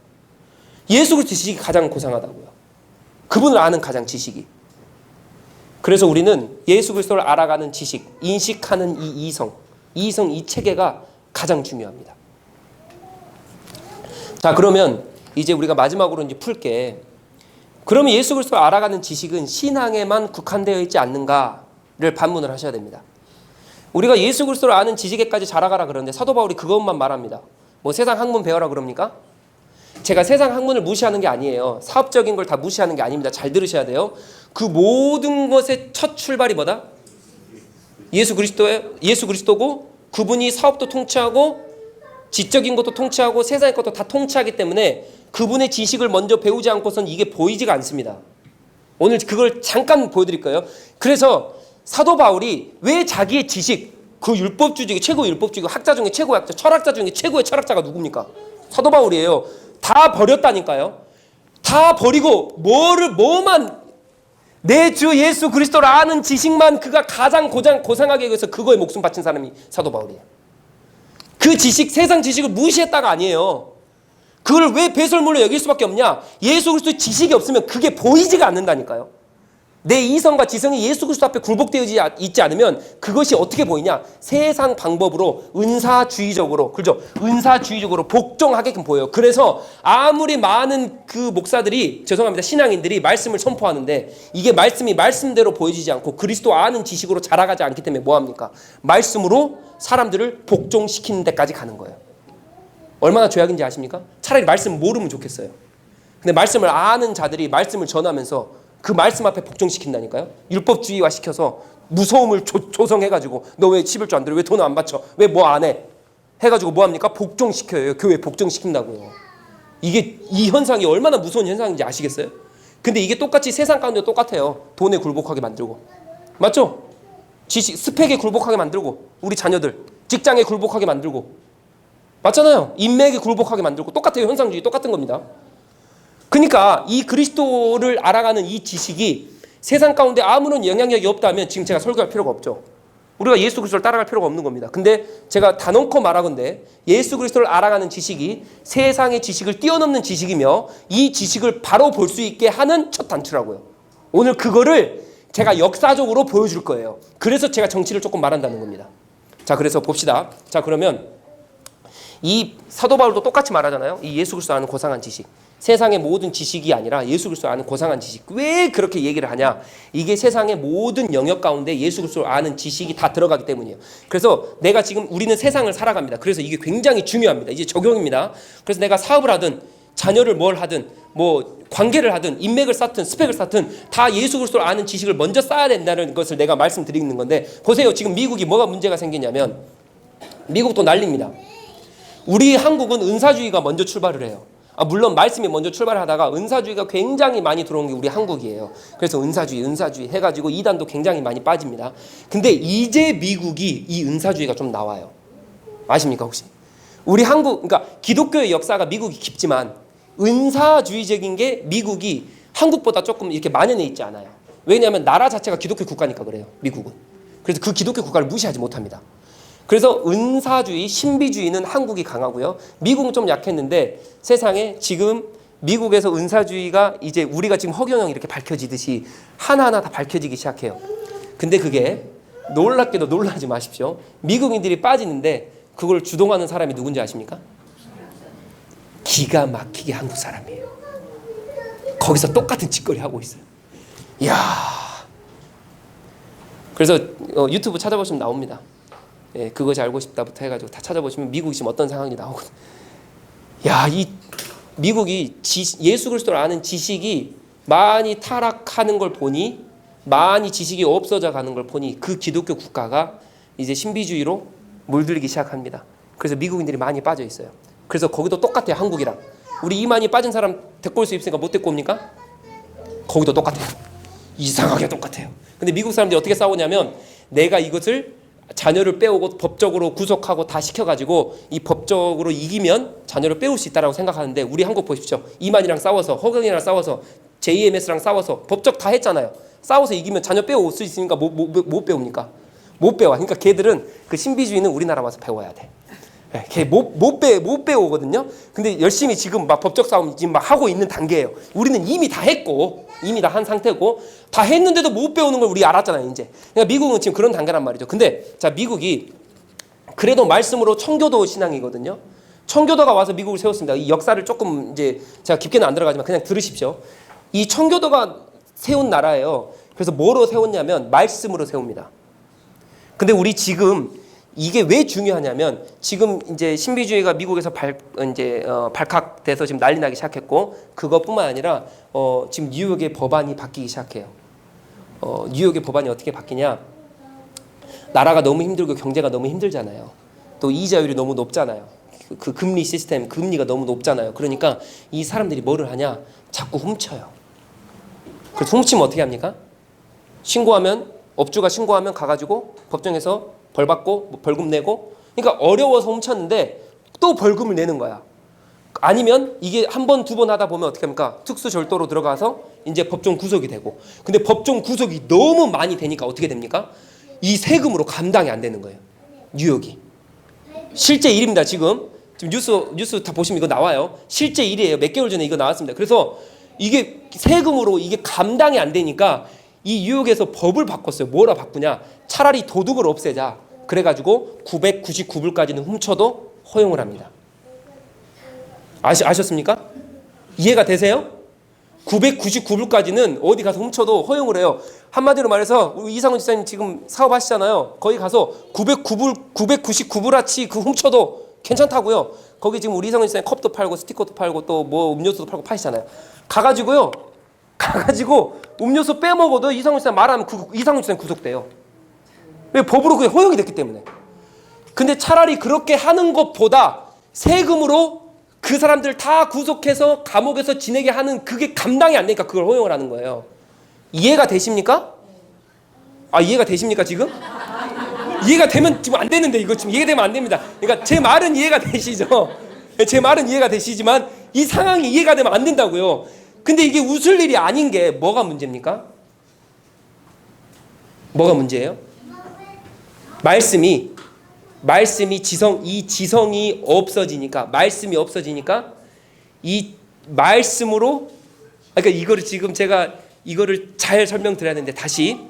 예수 그리스도 지식이 가장 고상하다고요. 그분을 아는 가장 지식이. 그래서 우리는 예수 그리스도를 알아가는 지식, 인식하는 이 이성, 이 체계가 가장 중요합니다. 자, 그러면 이제 우리가 마지막으로 이제 풀게. 그러면 예수 그리스도를 알아가는 지식은 신앙에만 국한되어 있지 않는가를 반문을 하셔야 됩니다. 우리가 예수 그리스도를 아는 지식에까지 자라가라 그러는데 사도 바울이 그것만 말합니다. 뭐 세상 학문 배워라 그럽니까? 제가 세상 학문을 무시하는 게 아니에요. 사업적인 걸 다 무시하는 게 아닙니다. 잘 들으셔야 돼요. 그 모든 것의 첫 출발이 뭐다? 예수 그리스도고 그분이 사업도 통치하고 지적인 것도 통치하고 세상의 것도 다 통치하기 때문에 그분의 지식을 먼저 배우지 않고선 이게 보이지가 않습니다. 오늘 그걸 잠깐 보여드릴 거예요. 그래서 사도 바울이 왜 자기의 지식, 그 율법주 중에 최고의 율법주이고 학자 중에 최고의 학자, 철학자 중에 최고의 철학자가 누굽니까? 사도 바울이에요. 다 버렸다니까요. 다 버리고 뭐만 내 주 예수 그리스도를 아는 지식만 그가 가장 고상하게 여겨서 그거에 목숨 바친 사람이 사도 바울이에요. 그 지식, 세상 지식을 무시했다가 아니에요. 그걸 왜 배설물로 여길 수밖에 없냐? 예수 그리스도의 지식이 없으면 그게 보이지가 않는다니까요. 내 이성과 지성이 예수 그리스도 앞에 굴복되어지 있지 않으면 그것이 어떻게 보이냐? 세상 방법으로 은사주의적으로, 그렇죠? 은사주의적으로 복종하게끔 보여요. 그래서 아무리 많은 그 목사들이, 죄송합니다, 신앙인들이 말씀을 선포하는데 이게 말씀이 말씀대로 보여지지 않고 그리스도 아는 지식으로 자라가지 않기 때문에 뭐합니까? 말씀으로 사람들을 복종시키는 데까지 가는 거예요. 얼마나 죄악인지 아십니까? 차라리 말씀 모르면 좋겠어요. 근데 말씀을 아는 자들이 말씀을 전하면서 그 말씀 앞에 복종시킨다니까요. 율법주의화 시켜서 무서움을 조성해가지고 너 왜 11조 안 들어? 왜 돈 안 바쳐? 왜 뭐 안 해? 해가지고 뭐합니까? 복종시켜요. 교회 복종시킨다고요. 이게 이 현상이 얼마나 무서운 현상인지 아시겠어요? 근데 이게 똑같이 세상 가운데 똑같아요. 돈에 굴복하게 만들고. 맞죠? 지식, 스펙에 굴복하게 만들고 우리 자녀들 직장에 굴복하게 만들고 맞잖아요. 인맥에 굴복하게 만들고 똑같아요. 현상주의 똑같은 겁니다. 그러니까 이 그리스도를 알아가는 이 지식이 세상 가운데 아무런 영향력이 없다면 지금 제가 설교할 필요가 없죠. 우리가 예수 그리스도를 따라갈 필요가 없는 겁니다. 근데 제가 단언코 말하건대 예수 그리스도를 알아가는 지식이 세상의 지식을 뛰어넘는 지식이며 이 지식을 바로 볼 수 있게 하는 첫 단추라고요. 오늘 그거를 제가 역사적으로 보여줄 거예요. 그래서 제가 정치를 조금 말한다는 겁니다. 자, 그래서 봅시다. 자, 그러면 이 사도 바울도 똑같이 말하잖아요. 이 예수 그리스도 아는 고상한 지식. 세상의 모든 지식이 아니라 예수 그리스도 아는 고상한 지식. 왜 그렇게 얘기를 하냐? 이게 세상의 모든 영역 가운데 예수 그리스도를 아는 지식이 다 들어가기 때문이에요. 그래서 내가 지금 우리는 세상을 살아갑니다. 그래서 이게 굉장히 중요합니다. 이제 적용입니다. 그래서 내가 사업을 하든 자녀를 뭘 하든 뭐 관계를 하든 인맥을 쌓든 스펙을 쌓든 다 예수 그리스도를 아는 지식을 먼저 쌓아야 된다는 것을 내가 말씀드리는 건데 보세요. 지금 미국이 뭐가 문제가 생기냐면 미국도 난립니다. 우리 한국은 은사주의가 먼저 출발을 해요. 물론 말씀이 먼저 출발하다가 은사주의가 굉장히 많이 들어온 게 우리 한국이에요. 그래서 은사주의 해가지고 이단도 굉장히 많이 빠집니다. 근데 이제 미국이 이 은사주의가 좀 나와요. 아십니까 혹시? 우리 한국, 그러니까 기독교의 역사가 미국이 깊지만 은사주의적인 게 미국이 한국보다 조금 이렇게 만연해 있지 않아요. 왜냐하면 나라 자체가 기독교 국가니까 그래요. 미국은. 그래서 그 기독교 국가를 무시하지 못합니다. 그래서 은사주의, 신비주의는 한국이 강하고요. 미국은 좀 약했는데 세상에 지금 미국에서 은사주의가 이제 우리가 지금 허경영 이렇게 밝혀지듯이 하나하나 다 밝혀지기 시작해요. 근데 그게 놀랍게도 놀라지 마십시오. 미국인들이 빠지는데 그걸 주동하는 사람이 누군지 아십니까? 기가 막히게 한국 사람이에요. 거기서 똑같은 짓거리 하고 있어요. 이야, 그래서 유튜브 찾아보시면 나옵니다. 예, 그것이 알고 싶다부터 해가지고 다 찾아보시면 미국이 지금 어떤 상황이 나오거든. 야, 이 미국이 예수 그리스도를 아는 지식이 많이 타락하는 걸 보니, 많이 지식이 없어져 가는 걸 보니 그 기독교 국가가 이제 신비주의로 물들기 시작합니다. 그래서 미국인들이 많이 빠져 있어요. 그래서 거기도 똑같아요. 한국이랑 우리 이만희 빠진 사람 데리고 올 수 있으니까 못 데리고 옵니까? 거기도 똑같아요. 이상하게 똑같아요. 근데 미국 사람들이 어떻게 싸우냐면, 내가 이것을 자녀를 빼오고 법적으로 구속하고 다 시켜가지고 이 법적으로 이기면 자녀를 빼올 수 있다라고 생각하는데, 우리 한국 보십시오. 이만희랑 싸워서, 허경이랑 싸워서, JMS랑 싸워서 법적 다 했잖아요. 싸워서 이기면 자녀 빼올 수 있으니까 못 빼옵니까? 못 빼와. 그러니까 걔들은 그 신비주의는 우리나라 와서 배워야 돼. 걔 못 빼오거든요. 근데 열심히 지금 막 법적 싸움 지금 막 하고 있는 단계예요. 우리는 이미 다 했고, 이미 다 한 상태고, 다 했는데도 못 배우는 걸 우리 알았잖아요, 이제. 그러니까 미국은 지금 그런 단계란 말이죠. 근데 자, 미국이 그래도 말씀으로 청교도 신앙이거든요. 청교도가 와서 미국을 세웠습니다. 이 역사를 조금 이제 제가 깊게는 안 들어가지만 그냥 들으십시오. 이 청교도가 세운 나라예요. 그래서 뭐로 세웠냐면 말씀으로 세웁니다. 근데 우리 지금 이게 왜 중요하냐면, 지금 이제 신비주의가 미국에서 발칵돼서 지금 난리 나기 시작했고, 그것뿐만 아니라 지금 뉴욕의 법안이 바뀌기 시작해요. 뉴욕의 법안이 어떻게 바뀌냐? 나라가 너무 힘들고 경제가 너무 힘들잖아요. 또 이자율이 너무 높잖아요. 그 금리 시스템, 금리가 너무 높잖아요. 그러니까 이 사람들이 뭐를 하냐? 자꾸 훔쳐요. 그래서 훔치면 어떻게 합니까? 신고하면, 업주가 신고하면 가가지고 법정에서 벌 받고 뭐 벌금 내고, 그러니까 어려워서 훔쳤는데 또 벌금을 내는 거야. 아니면 이게 한 번, 두 번 하다 보면 어떻게 합니까? 특수절도로 들어가서 이제 법정 구속이 되고, 근데 법정 구속이 너무 많이 되니까 어떻게 됩니까? 이 세금으로 감당이 안 되는 거예요. 뉴욕이. 실제 일입니다. 지금 뉴스 다 보시면 이거 나와요. 실제 일이에요. 몇 개월 전에 이거 나왔습니다. 그래서 이게 세금으로 이게 감당이 안 되니까 이 뉴욕에서 법을 바꿨어요. 뭐라 바꾸냐? 차라리 도둑을 없애자. 그래가지고 999불까지는 훔쳐도 허용을 합니다. 아셨습니까? 이해가 되세요? 999불까지는 어디 가서 훔쳐도 허용을 해요. 한마디로 말해서 우리 이상훈 지사님 지금 사업하시잖아요. 거기 가서 999불어치 그 훔쳐도 괜찮다고요. 거기 지금 우리 이상훈 지사님 컵도 팔고 스티커도 팔고 또 뭐 음료수도 팔고 파시잖아요. 가가지고 음료수 빼먹어도 이상훈 지사님 말하면 이상훈 지사님 구속돼요. 왜? 법으로 그게 허용이 됐기 때문에. 근데 차라리 그렇게 하는 것보다 세금으로 그 사람들 다 구속해서 감옥에서 지내게 하는, 그게 감당이 안 되니까 그걸 허용을 하는 거예요. 이해가 되십니까? 이해가 되십니까 지금? 이해가 되면 지금 안 되는데, 이거 지금 이해되면 안 됩니다. 그러니까 제 말은 이해가 되시죠? 제 말은 이해가 되시지만 이 상황이 이해가 되면 안 된다고요. 근데 이게 웃을 일이 아닌 게 뭐가 문제입니까? 뭐가 문제예요? 말씀이 지성이 없어지니까, 말씀이 없어지니까 이 말씀으로, 그러니까 이거를 지금 제가 이거를 잘 설명드려야 되는데, 다시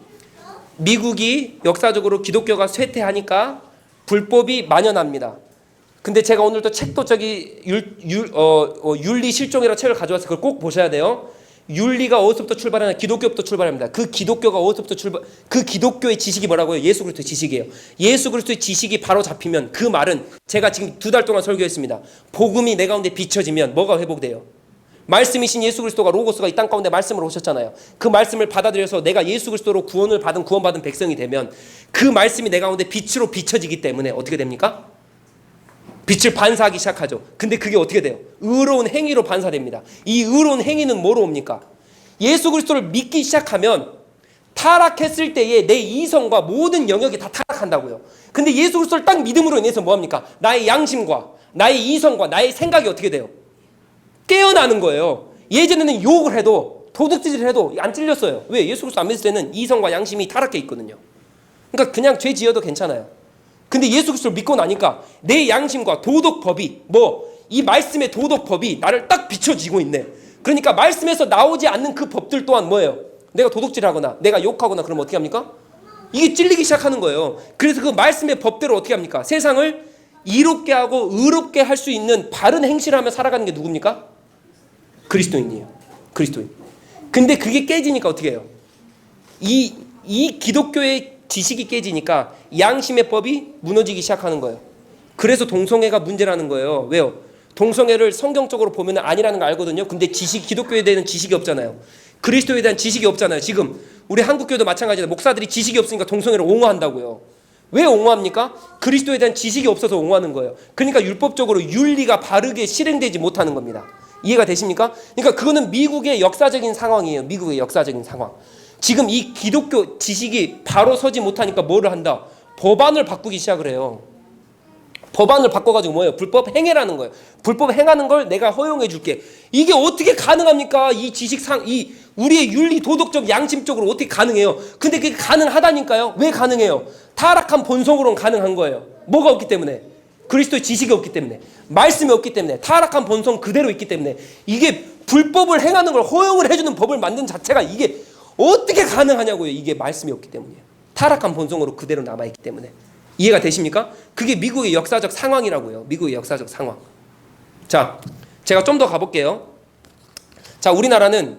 미국이 역사적으로 기독교가 쇠퇴하니까 불법이 만연합니다. 근데 제가 오늘 또 책도 윤리 실종이라는 책을 가져와서 그걸 꼭 보셔야 돼요. 윤리가 어디서부터 출발하냐? 기독교부터 출발합니다. 그 기독교가 어디서부터 그 기독교의 지식이 뭐라고요? 예수 그리스도의 지식이에요. 예수 그리스도의 지식이 바로 잡히면, 그 말은 제가 지금 2달 동안 설교했습니다. 복음이 내 가운데 비춰지면 뭐가 회복돼요? 말씀이신 예수 그리스도가, 로고스가 이 땅 가운데 말씀으로 오셨잖아요. 그 말씀을 받아들여서 내가 예수 그리스도로 구원받은 백성이 되면, 그 말씀이 내 가운데 빛으로 비춰지기 때문에 어떻게 됩니까? 빛을 반사하기 시작하죠. 근데 그게 어떻게 돼요? 의로운 행위로 반사됩니다. 이 의로운 행위는 뭐로 옵니까? 예수 그리스도를 믿기 시작하면 타락했을 때에 내 이성과 모든 영역이 다 타락한다고요. 근데 예수 그리스도를 딱 믿음으로 인해서 뭐합니까? 나의 양심과 나의 이성과 나의 생각이 어떻게 돼요? 깨어나는 거예요. 예전에는 욕을 해도, 도둑질을 해도 안 찔렸어요. 왜? 예수 그리스도 안 믿을 때는 이성과 양심이 타락해 있거든요. 그러니까 그냥 죄 지어도 괜찮아요. 근데 예수 그리스도를 믿고 나니까 내 양심과 도덕법이, 이 말씀의 도덕법이 나를 딱 비춰지고 있네. 그러니까 말씀에서 나오지 않는 그 법들 또한 뭐예요? 내가 도둑질하거나 내가 욕하거나 그러면 어떻게 합니까? 이게 찔리기 시작하는 거예요. 그래서 그 말씀의 법대로 어떻게 합니까? 세상을 이롭게 하고 의롭게 할 수 있는 바른 행실을 하며 살아가는 게 누굽니까? 그리스도인이에요. 그리스도인. 근데 그게 깨지니까 어떻게 해요? 이 기독교의 지식이 깨지니까 양심의 법이 무너지기 시작하는 거예요. 그래서 동성애가 문제라는 거예요. 왜요? 동성애를 성경적으로 보면 아니라는 거 알거든요. 근데 기독교에 대한 지식이 없잖아요. 그리스도에 대한 지식이 없잖아요. 지금 우리 한국교도 마찬가지예요. 목사들이 지식이 없으니까 동성애를 옹호한다고요. 왜 옹호합니까? 그리스도에 대한 지식이 없어서 옹호하는 거예요. 그러니까 율법적으로 윤리가 바르게 실행되지 못하는 겁니다. 이해가 되십니까? 그러니까 그거는 미국의 역사적인 상황이에요. 미국의 역사적인 상황. 지금 이 기독교 지식이 바로 서지 못하니까 뭐를 한다? 법안을 바꾸기 시작을 해요. 법안을 바꿔가지고 뭐예요? 불법 행위라는 거예요. 불법 행하는 걸 내가 허용해 줄게. 이게 어떻게 가능합니까? 이 지식상, 이 우리의 윤리, 도덕적, 양심적으로 어떻게 가능해요? 근데 그게 가능하다니까요. 왜 가능해요? 타락한 본성으로는 가능한 거예요. 뭐가 없기 때문에? 그리스도의 지식이 없기 때문에, 말씀이 없기 때문에, 타락한 본성 그대로 있기 때문에. 이게 불법을 행하는 걸 허용을 해주는 법을 만든 자체가 이게 어떻게 가능하냐고요. 이게 말씀이 없기 때문이에요. 타락한 본성으로 그대로 남아있기 때문에. 이해가 되십니까? 그게 미국의 역사적 상황이라고요. 미국의 역사적 상황. 자, 제가 좀 더 가볼게요. 자, 우리나라는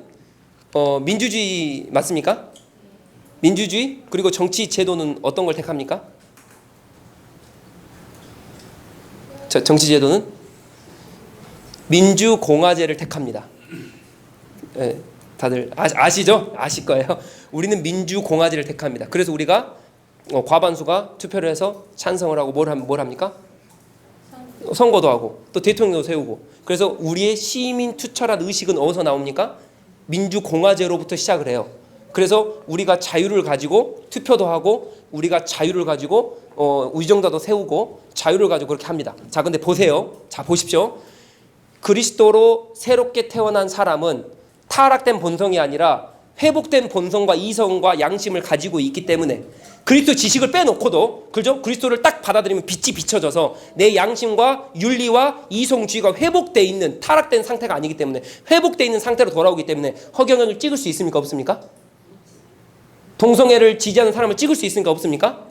민주주의 맞습니까? 민주주의? 그리고 정치 제도는 어떤 걸 택합니까? 정치 제도는 민주공화제를 택합니다. 네, 다들 아시죠? 아실 거예요. 우리는 민주공화제를 택합니다. 그래서 우리가 과반수가 투표를 해서 찬성을 하고 뭘 합니까? 선거도 하고 또 대통령도 세우고. 그래서 우리의 시민 투철한 의식은 어디서 나옵니까? 민주공화제로부터 시작을 해요. 그래서 우리가 자유를 가지고 투표도 하고, 우리가 자유를 가지고 의정단도 세우고, 자유를 가지고 그렇게 합니다. 자, 근데 보세요. 자, 보십시오. 그리스도로 새롭게 태어난 사람은 타락된 본성이 아니라 회복된 본성과 이성과 양심을 가지고 있기 때문에, 그리스도 지식을 빼놓고도, 그죠? 그리스도를 딱 받아들이면 빛이 비춰져서 내 양심과 윤리와 이성주의가 회복되어 있는, 타락된 상태가 아니기 때문에, 회복되어 있는 상태로 돌아오기 때문에 허경영을 찍을 수 있습니까? 없습니까? 동성애를 지지하는 사람을 찍을 수 있습니까? 없습니까?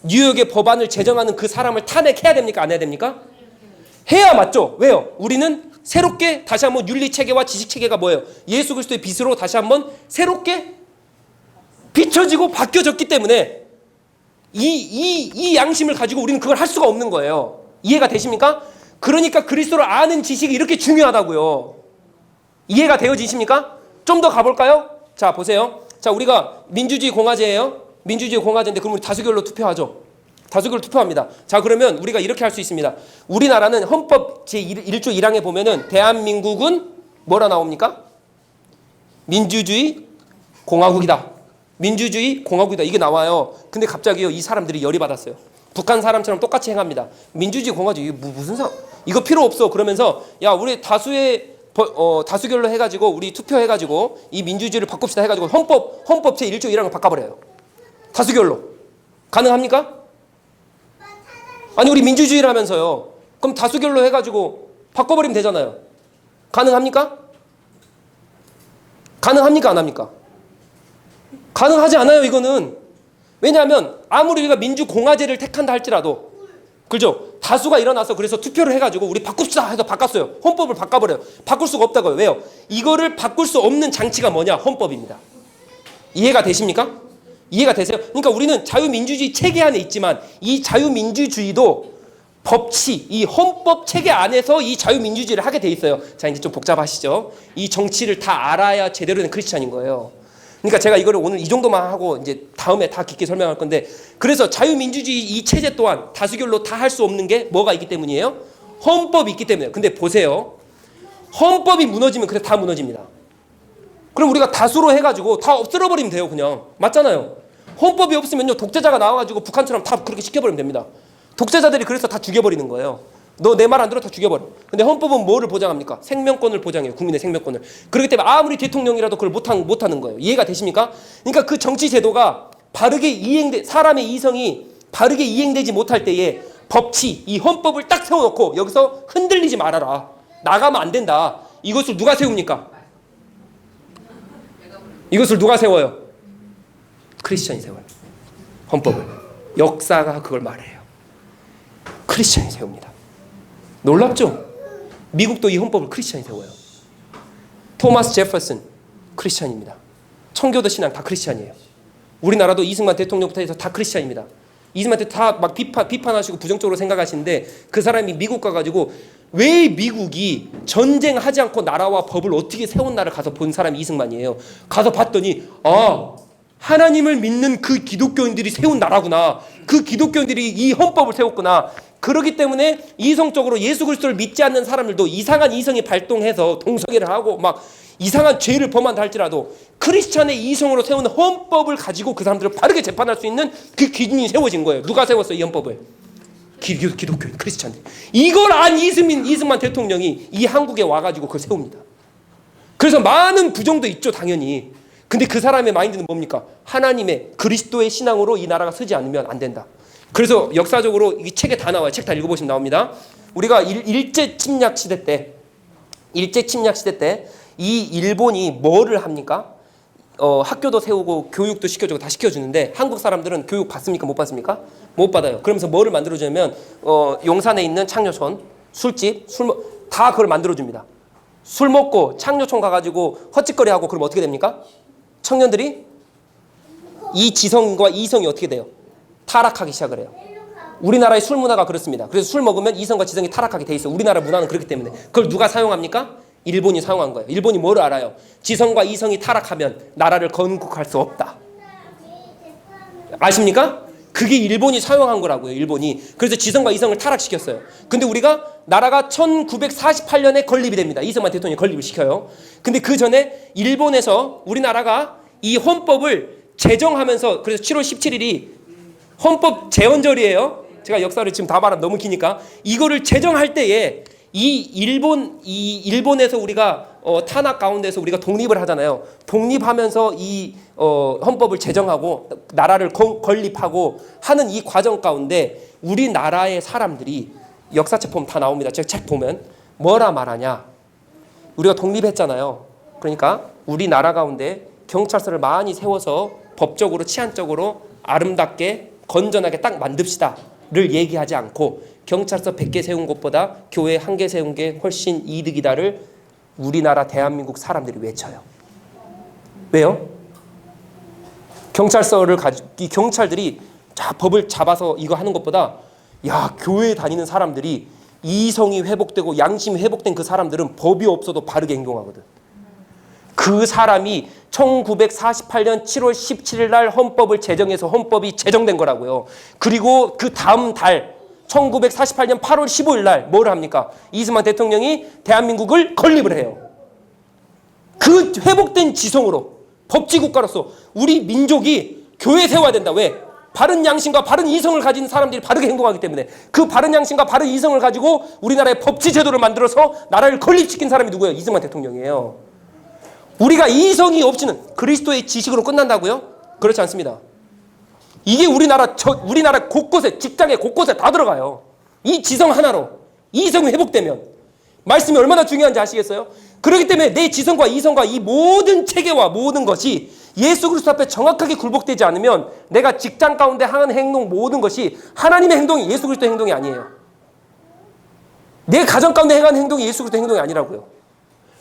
뉴욕의 법안을 제정하는 그 사람을 탄핵해야 됩니까? 안 해야 됩니까? 해야 맞죠? 왜요? 우리는 새롭게 다시 한번 윤리체계와 지식체계가 뭐예요? 예수 그리스도의 빛으로 다시 한번 새롭게 비춰지고 바뀌어졌기 때문에 이 양심을 가지고 우리는 그걸 할 수가 없는 거예요. 이해가 되십니까? 그러니까 그리스도를 아는 지식이 이렇게 중요하다고요. 이해가 되어지십니까? 좀 더 가볼까요? 자, 보세요. 자, 우리가 민주주의 공화제예요. 민주주의 공화제인데 그럼 우리 다수결로 투표하죠. 다수결로 투표합니다. 자, 그러면 우리가 이렇게 할 수 있습니다. 우리나라는 헌법 제1조 1항에 보면은 대한민국은 뭐라 나옵니까? 민주주의 공화국이다. 민주주의 공화국이다. 이게 나와요. 근데 갑자기요, 이 사람들이 열이 받았어요. 북한 사람처럼 똑같이 행합니다. 민주주의 공화국, 이게 무슨 이거 필요 없어. 그러면서 야, 우리 다수결로 해가지고 우리 투표해가지고 이 민주주의를 바꿉시다 해가지고 헌법 제1조 1항을 바꿔버려요. 다수결로. 가능합니까? 아니, 우리 민주주의라면서요. 그럼 다수결로 해가지고 바꿔버리면 되잖아요. 가능합니까? 가능합니까? 안 합니까? 가능하지 않아요, 이거는. 왜냐하면 아무리 우리가 민주공화제를 택한다 할지라도, 그죠? 다수가 일어나서 그래서 투표를 해가지고 우리 바꿉시다 해서 바꿨어요. 헌법을 바꿔버려요. 바꿀 수가 없다고요. 왜요? 이거를 바꿀 수 없는 장치가 뭐냐? 헌법입니다. 이해가 되십니까? 이해가 되세요? 그러니까 우리는 자유민주주의 체계 안에 있지만 이 자유민주주의도 법치, 이 헌법 체계 안에서 이 자유민주주의를 하게 돼 있어요. 자, 이제 좀 복잡하시죠? 이 정치를 다 알아야 제대로 된 크리스찬인 거예요. 그러니까 제가 이거를 오늘 이 정도만 하고 이제 다음에 다 깊게 설명할 건데, 그래서 자유민주주의 이 체제 또한 다수결로 다 할 수 없는 게 뭐가 있기 때문이에요? 헌법이 있기 때문에. 근데 보세요. 헌법이 무너지면 그래 다 무너집니다. 그럼 우리가 다수로 해가지고 다 없애버리면 돼요. 그냥. 맞잖아요. 헌법이 없으면요, 독재자가 나와가지고 북한처럼 다 그렇게 시켜버리면 됩니다. 독재자들이 그래서 다 죽여버리는 거예요. 너 내 말 안 들어 다 죽여버려. 근데 헌법은 뭐를 보장합니까? 생명권을 보장해요. 국민의 생명권을. 그렇기 때문에 아무리 대통령이라도 그걸 못하는 거예요. 이해가 되십니까? 그러니까 그 정치 제도가 바르게 사람의 이성이 바르게 이행되지 못할 때에 법치, 이 헌법을 딱 세워놓고 여기서 흔들리지 말아라. 나가면 안 된다. 이것을 누가 세웁니까? 이것을 누가 세워요? 크리스천이 세워요. 헌법을. 역사가 그걸 말해요. 크리스천이 세웁니다. 놀랍죠? 미국도 이 헌법을 크리스천이 세워요. 토마스 제퍼슨 크리스천입니다. 청교도 신앙 다 크리스천이에요. 우리나라도 이승만 대통령부터 해서 다 크리스찬입니다. 이승만 대통령 다 막 비판하시고 부정적으로 생각하시는데 그 사람이 미국 가가지고 왜 미국이 전쟁하지 않고 나라와 법을 어떻게 세웠나를 가서 본 사람이 이승만이에요. 가서 봤더니 하나님을 믿는 그 기독교인들이 세운 나라구나. 그 기독교인들이 이 헌법을 세웠구나. 그렇기 때문에 이성적으로 예수 그리스도를 믿지 않는 사람들도 이상한 이성이 발동해서 동성애를 하고 막 이상한 죄를 범한다 할지라도 크리스찬의 이성으로 세운 헌법을 가지고 그 사람들을 바르게 재판할 수 있는 그 기준이 세워진 거예요. 누가 세웠어요? 이 헌법을? 기독교인 크리스찬들. 이걸 안 이승만 대통령이 이 한국에 와가지고 그걸 세웁니다. 그래서 많은 부정도 있죠, 당연히. 근데 그 사람의 마인드는 뭡니까? 하나님의 그리스도의 신앙으로 이 나라가 서지 않으면 안 된다. 그래서 역사적으로 이 책에 다 나와요. 책 다 읽어보시면 나옵니다. 우리가 일제 침략 시대 때 이 일본이 뭐를 합니까? 학교도 세우고 교육도 시켜주고 다 시켜주는데 한국 사람들은 교육 받습니까? 못 받습니까? 못 받아요. 그러면서 뭐를 만들어주냐면 용산에 있는 창녀촌, 술집, 다 그걸 만들어줍니다. 술 먹고 창녀촌 가가지고 헛짓거리하고 그러면 어떻게 됩니까? 청년들이 이 지성과 이성이 어떻게 돼요? 타락하기 시작을 해요. 우리나라의 술 문화가 그렇습니다. 그래서 술 먹으면 이성과 지성이 타락하게 돼 있어요. 우리나라 문화는 그렇기 때문에. 그걸 누가 사용합니까? 일본이 사용한 거예요. 일본이 뭐를 알아요? 지성과 이성이 타락하면 나라를 건국할 수 없다. 아십니까? 그게 일본이 사용한 거라고요. 일본이. 그래서 지성과 이성을 타락시켰어요. 근데 우리가 나라가 1948년에 건립이 됩니다. 이승만 대통령이 건립을 시켜요. 근데 그 전에 일본에서 우리나라가 이 헌법을 제정하면서, 그래서 7월 17일이 헌법 제헌절이에요. 제가 역사를 지금 다 말하면 너무 기니까. 이거를 제정할 때에 이 일본에서 우리가 탄압 가운데서 우리가 독립을 하잖아요. 독립하면서 이 헌법을 제정하고 나라를 건립하고 하는 이 과정 가운데 우리나라의 사람들이 역사책 보면 다 나옵니다. 제가 책 보면 뭐라 말하냐? 우리가 독립했잖아요. 그러니까 우리나라 가운데 경찰서를 많이 세워서 법적으로 치안적으로 아름답게 건전하게 딱 만듭시다를 얘기하지 않고 경찰서 100개 세운 것보다 교회 1개 세운 게 훨씬 이득이다를 우리나라 대한민국 사람들이 외쳐요. 왜요? 경찰서를 이 경찰들이 법을 잡아서 이거 하는 것보다 교회에 다니는 사람들이 이성이 회복되고 양심이 회복된 그 사람들은 법이 없어도 바르게 행동하거든. 그 사람이 1948년 7월 17일 날 헌법을 제정해서 헌법이 제정된 거라고요. 그리고 그 다음 달 1948년 8월 15일 날 뭘 합니까? 이승만 대통령이 대한민국을 건립을 해요. 그 회복된 지성으로 법치국가로서 우리 민족이 교회 세워야 된다. 왜? 바른 양심과 바른 이성을 가진 사람들이 바르게 행동하기 때문에. 그 바른 양심과 바른 이성을 가지고 우리나라의 법치 제도를 만들어서 나라를 건립시킨 사람이 누구예요? 이승만 대통령이에요. 우리가 이성이 없이는 그리스도의 지식으로 끝난다고요? 그렇지 않습니다. 이게 우리나라 곳곳에, 직장에 곳곳에 다 들어가요. 이 지성 하나로 이성이 회복되면 말씀이 얼마나 중요한지 아시겠어요? 그렇기 때문에 내 지성과 이성과 이 모든 체계와 모든 것이 예수 그리스도 앞에 정확하게 굴복되지 않으면 내가 직장 가운데 하는 행동 모든 것이 하나님의 행동이 예수 그리스도의 행동이 아니에요. 내 가정 가운데 행하는 행동이 예수 그리스도의 행동이 아니라고요.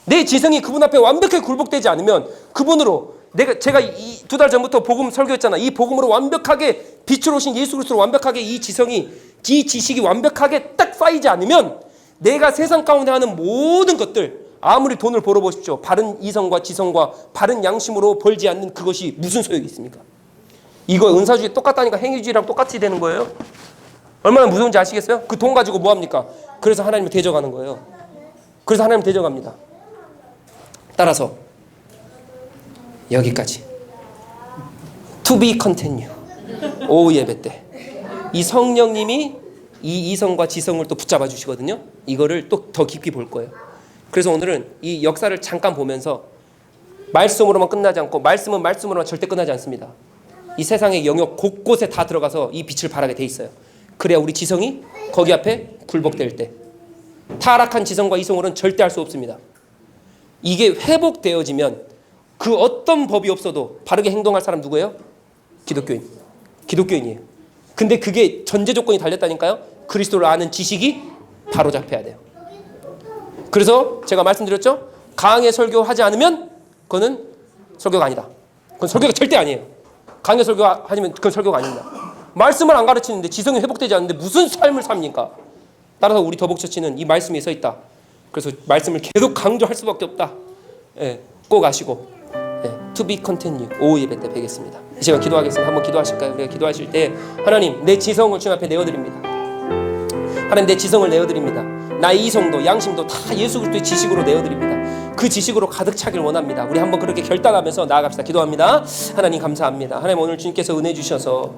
내 지성이 그분 앞에 완벽하게 굴복되지 않으면 그분으로 제가 2달 전부터 복음 설교했잖아. 이 복음으로 완벽하게 빛으로 오신 예수 그리스도로 완벽하게 이 지성이, 이 지식이 완벽하게 딱 쌓이지 않으면 내가 세상 가운데 하는 모든 것들, 아무리 돈을 벌어보십시오. 바른 이성과 지성과 바른 양심으로 벌지 않는 그것이 무슨 소용이 있습니까? 이거 은사주의 똑같다니까 행위주의랑 똑같이 되는 거예요. 얼마나 무서운지 아시겠어요? 그 돈 가지고 뭐합니까? 그래서 하나님을 대적하는 거예요. 그래서 하나님을 대적합니다. 따라서 여기까지. To be continue. 오후 예배 때 이 성령님이 이 이성과 지성을 또 붙잡아 주시거든요. 이거를 또 더 깊이 볼 거예요. 그래서 오늘은 이 역사를 잠깐 보면서 말씀으로만 끝나지 않고 말씀은 말씀으로만 절대 끝나지 않습니다. 이 세상의 영역 곳곳에 다 들어가서 이 빛을 발하게 돼 있어요. 그래야 우리 지성이 거기 앞에 굴복될 때 타락한 지성과 이성으로는 절대 할 수 없습니다. 이게 회복되어지면 그 어떤 법이 없어도 바르게 행동할 사람 누구예요? 기독교인이에요. 근데 그게 전제 조건이 달렸다니까요. 그리스도를 아는 지식이 바로 잡혀야 돼요. 그래서 제가 말씀드렸죠. 강하게 설교하지 않으면 그거는 설교가 아니다. 그건 설교가 절대 아니에요. 강요 설교 하시면 그건 설교가 아닙니다. 말씀을 안 가르치는데 지성이 회복되지 않는데 무슨 삶을 삽니까? 따라서 우리 더복처치는 이 말씀에 서 있다. 그래서 말씀을 계속 강조할 수밖에 없다. 예, 꼭 아시고 to be continued. 오후 예배 때 뵙겠습니다. 이 시간 기도하겠습니다. 한번 기도하실까요? 우리가 기도하실 때 하나님 내 지성을 주님 앞에 내어드립니다. 하나님 내 지성을 내어드립니다. 나의 이성도 양심도 다 예수 그리스도의 지식으로 내어드립니다. 그 지식으로 가득 차길 원합니다. 우리 한번 그렇게 결단하면서 나아갑시다. 기도합니다. 하나님 감사합니다. 하나님 오늘 주님께서 은혜 주셔서